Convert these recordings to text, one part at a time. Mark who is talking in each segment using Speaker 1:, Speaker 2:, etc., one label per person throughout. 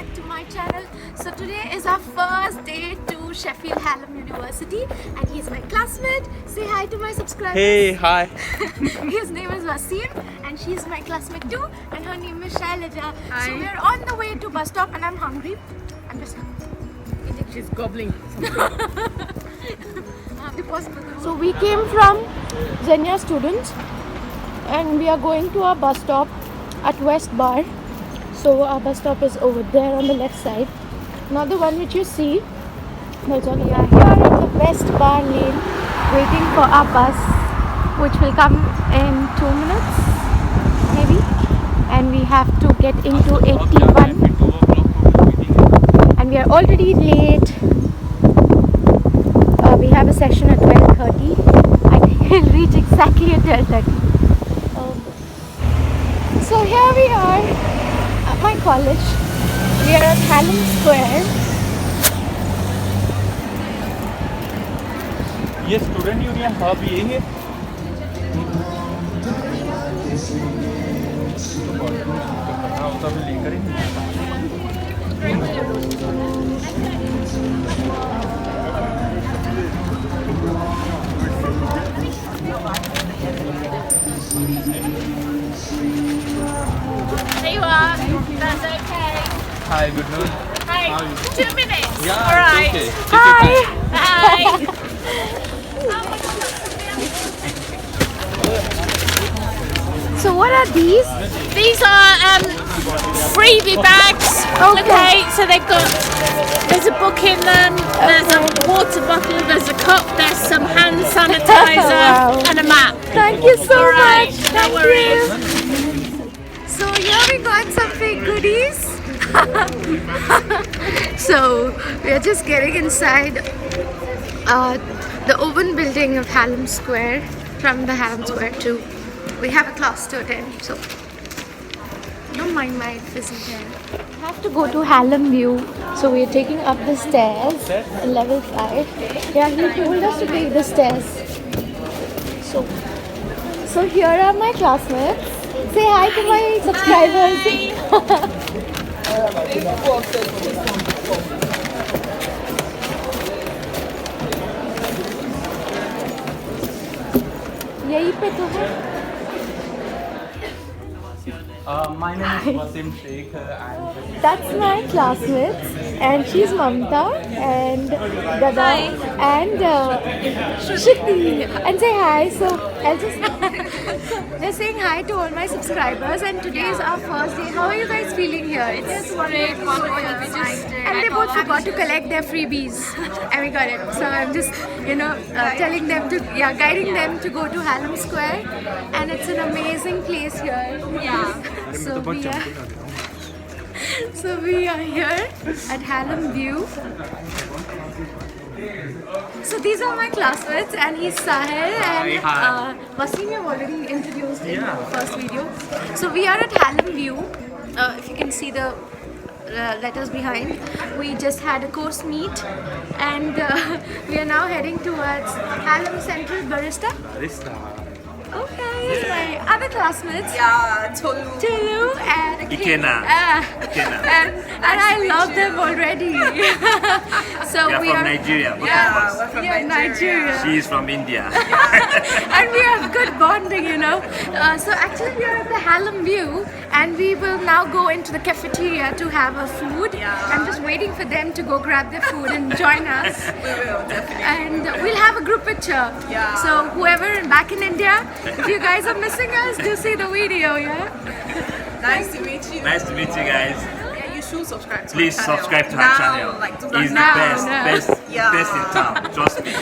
Speaker 1: back to my channel. So today is our first day to Sheffield Hallam University and he's my classmate. Say hi to my subscribers.
Speaker 2: Hey, hi.
Speaker 1: His name is Wasim and she's my classmate too and her name is Shailaja.
Speaker 3: Hi.
Speaker 1: So we're on the way to bus stop and I'm hungry. I'm just eating.
Speaker 3: She's gobbling.
Speaker 1: So we came from Zenya Students and we are going to our bus stop at West Bar. So our bus stop is over there on the left side, not the one which you see. No, we are here at the West Bar lane waiting for our bus which will come in 2 minutes maybe, and we have to get into 81 and we are already late. We have a session at 12:30. I think we'll reach exactly at 12:30. So here we are at my college. We are at Hallam Square.
Speaker 2: ये student union hub ये है। होता भी लेकर ही
Speaker 3: There you are. That's okay.
Speaker 2: Hi, good noon.
Speaker 3: Hey,
Speaker 2: How are you?
Speaker 3: 2 minutes.
Speaker 2: Yeah,
Speaker 3: All right.
Speaker 2: it's okay. Take your time.
Speaker 3: Hi.
Speaker 1: So what are these?
Speaker 3: These are freebie bags. Okay, so they've got, there's a book in them, there's a water bottle, there's a cup, there's some hand sanitizer
Speaker 1: Wow.
Speaker 3: and a map.
Speaker 1: Thank you so
Speaker 3: All right,
Speaker 1: much.
Speaker 3: no
Speaker 1: Thank
Speaker 3: worries.
Speaker 1: you. So here we got some fake goodies. So we are just getting inside the open building of Hallam Square, from the Hallam Square too. We have a class to attend, so don't mind my fizzy hair. We have to go to Hallam View, so we are taking up the stairs in level 5. Yeah, he told us to take the stairs. So here are my classmates. Say hi to my subscribers. यही पे तो है.
Speaker 2: My name is Wasim Sheikh.
Speaker 1: That's my classmates, and she's Mamta and Dada and Shruti. And say hi. So I'll just they're saying hi to all my subscribers, and today is our first day. How are you guys feeling here? It's
Speaker 3: great.
Speaker 1: and they both forgot to collect their freebies, and we got it. So I'm just telling them to guiding them to go to Hallam Square, and it's an amazing place here.
Speaker 3: Yeah.
Speaker 1: So we are here at Hallam View. So these are my classmates and he's Sahil and Wasim you've already introduced in the first video. So we are at Hallam View. If you can see the letters behind. We just had a course meet and we are now heading towards Hallam Central Barista. Okay, here's my other classmates.
Speaker 3: Yeah,
Speaker 1: Tulu and
Speaker 2: Ikena.
Speaker 1: And I love them already. So we are
Speaker 2: from Nigeria.
Speaker 1: Yeah, we're from Nigeria.
Speaker 2: She is from India.
Speaker 1: And we have good bonding, So actually we are at the Hallam View and we will now go into the cafeteria to have a food. I'm just waiting for them to go grab their food and join us.
Speaker 3: we will definitely.
Speaker 1: And we'll have a group picture.
Speaker 3: Yeah.
Speaker 1: So whoever back in India, if you guys are missing us, do see the video, yeah?
Speaker 3: Nice to meet you.
Speaker 2: Nice to meet you guys.
Speaker 3: Yeah, you should subscribe to
Speaker 2: Please
Speaker 3: my channel.
Speaker 2: subscribe to
Speaker 3: now,
Speaker 2: her channel.
Speaker 3: Like,
Speaker 2: He's the
Speaker 1: now,
Speaker 2: best,
Speaker 1: now.
Speaker 2: best in town. Trust me.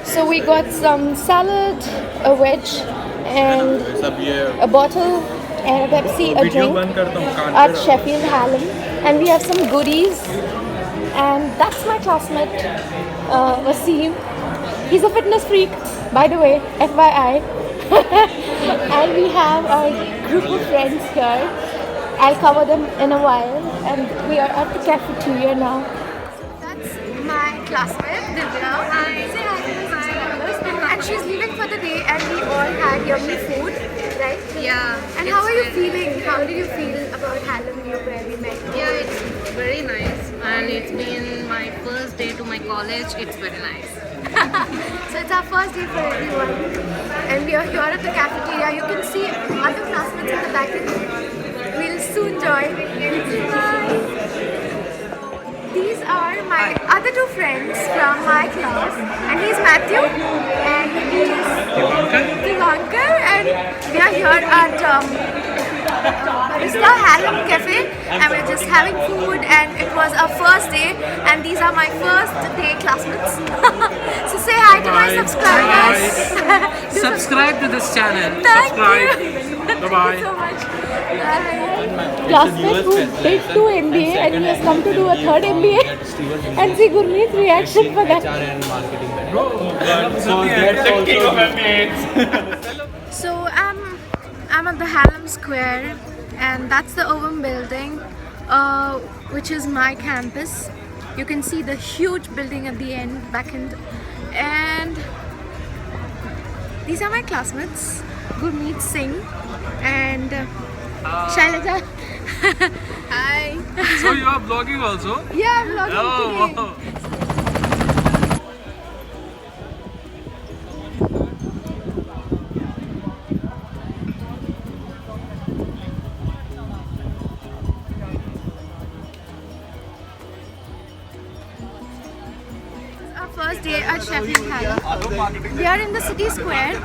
Speaker 1: So we got some salad, a wedge, and a bottle and a Pepsi, a drink at Sheffield Hallam, and we have some goodies. And that's my classmate, Wasim. He's a fitness freak, by the way, FYI. And we have our group of friends here. I'll cover them in a while. And we are at the cafeteria now. That's my classmate, Divya. Say hi to my subscribers. And she's leaving for the day and we all had yummy food. right?
Speaker 4: Yeah.
Speaker 1: And how are you feeling? How do you feel about Hallam, where we met?
Speaker 4: Yeah, it's very nice, and it's been my first day to my college. It's very nice.
Speaker 1: So it's our first day for everyone, and we are here at the cafeteria. You can see other classmates in the back. We'll soon join. Bye. These are my other two friends from my class, and he's Matthew, and he's Divankar, and we are here at Barista Hallam Cafe, and we're just having food, and it was our first day, and these are my first day classmates. So say hi to my subscribers.
Speaker 5: Subscribe to this channel.
Speaker 1: Thank
Speaker 5: Subscribe.
Speaker 1: you.
Speaker 5: Bye-bye.
Speaker 1: Thank you so much. Classmate who did 2 MBA and he has come to do a 3rd MBA, and see Gurmeet's reaction for that. So I'm at the Hallam Square, and that's the Ovum building, which is my campus. You can see the huge building at the end, back end, and these are my classmates, Gurmeet Singh and Shailaja. Hi.
Speaker 5: So you are vlogging also?
Speaker 1: Yeah, I'm vlogging
Speaker 5: Oh,
Speaker 1: today.
Speaker 5: wow.
Speaker 1: Our first day at Sheffield Hallam. We are in the city square.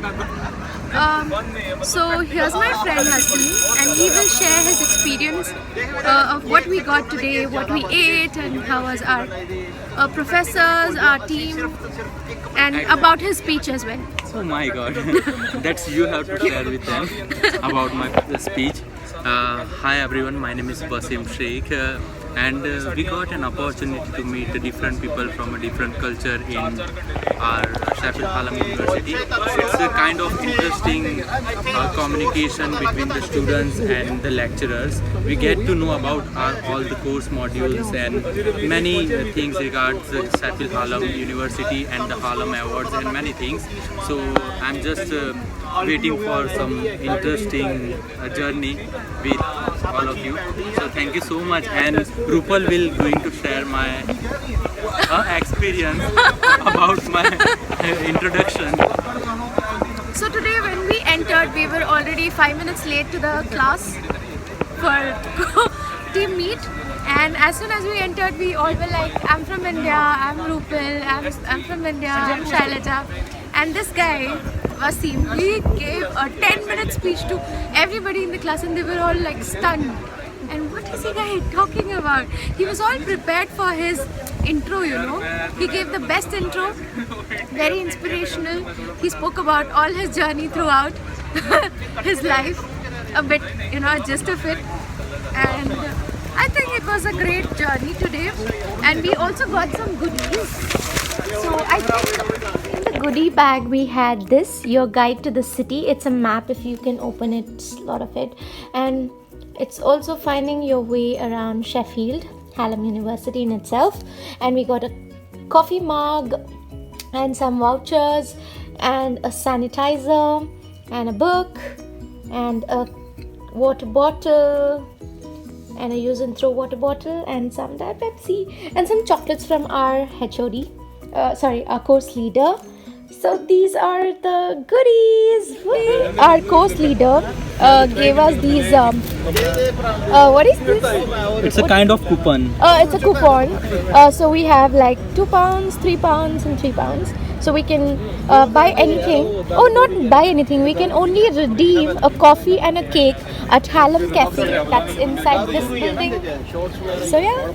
Speaker 1: So here's my friend Haseen, and he will share his experience of what we got today, what we ate, and how was our professors, our team, and about his speech as well.
Speaker 6: Oh my god, that's you have to share with them about my speech. Hi everyone, my name is Basim Sheikh, and we got an opportunity to meet different people from a different culture in our Sheffield Hallam University. It's a kind of interesting communication between the students and the lecturers. We get to know about all the course modules and many things regards Sheffield Hallam University and the Hallam Awards and many things. So I'm just waiting for some interesting journey with all of you. So thank you so much, and Rupal will going to share my experience about my introduction.
Speaker 1: So today when we entered, we were already 5 minutes late to the class for team meet, and as soon as we entered, we all were like, I'm from India, I'm Rupal, I'm from India, I'm Shailaja, and this guy Wasim, he gave a 10-minute speech to everybody in the class, and they were all like stunned. And what is he guy talking about? He was all prepared for his intro, you know. He gave the best intro, very inspirational. He spoke about all his journey throughout his life, a bit, you know, a gist of it. And I think it was a great journey today. And we also got some goodies. So I think in the goodie bag we had this, Your Guide to the City. It's a map, if you can open it, a lot of it. And it's also finding your way around Sheffield Hallam University in itself. And we got a coffee mug and some vouchers and a sanitizer and a book and a water bottle and a use and throw water bottle and some Diet Pepsi and some chocolates from our HOD, our course leader. So these are the goodies. Our course leader gave us these. What is this?
Speaker 6: It's a kind of coupon.
Speaker 1: It's a coupon. So we have like £2, £3, and £3. So we can buy anything. Oh, not buy anything. We can only redeem a coffee and a cake at Hallam Cafe. That's inside this building. So yeah,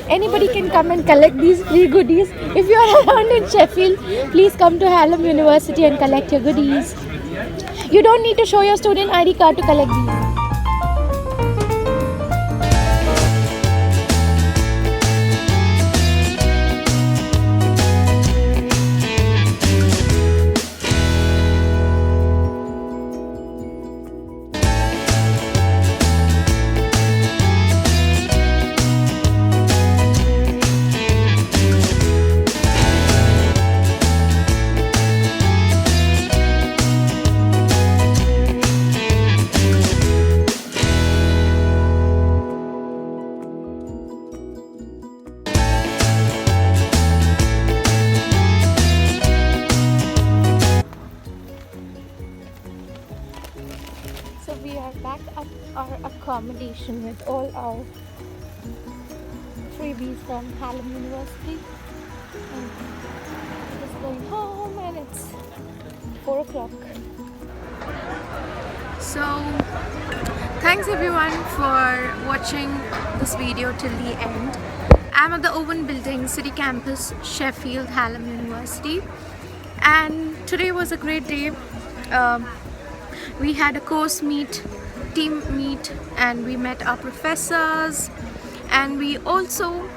Speaker 1: anybody can come and collect these free goodies. If you are around in Sheffield, please come to Hallam University and collect your goodies. You don't need to show your student ID card to collect these. So we are back at our accommodation with all our freebies from Hallam University. And just going home, and it's 4 o'clock. So thanks everyone for watching this video till the end. I'm at the Owen Building, City Campus, Sheffield, Hallam University, and today was a great day. We had a course meet, team meet, and we met our professors, and we also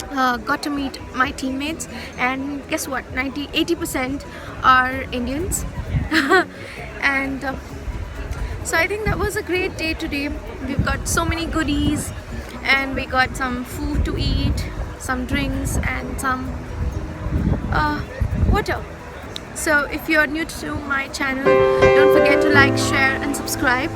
Speaker 1: got to meet my teammates, and guess what, 80% are Indians. And so I think that was a great day today. We've got so many goodies, and we got some food to eat, some drinks, and some water. So if you're new to my channel, don't forget to like, share and subscribe.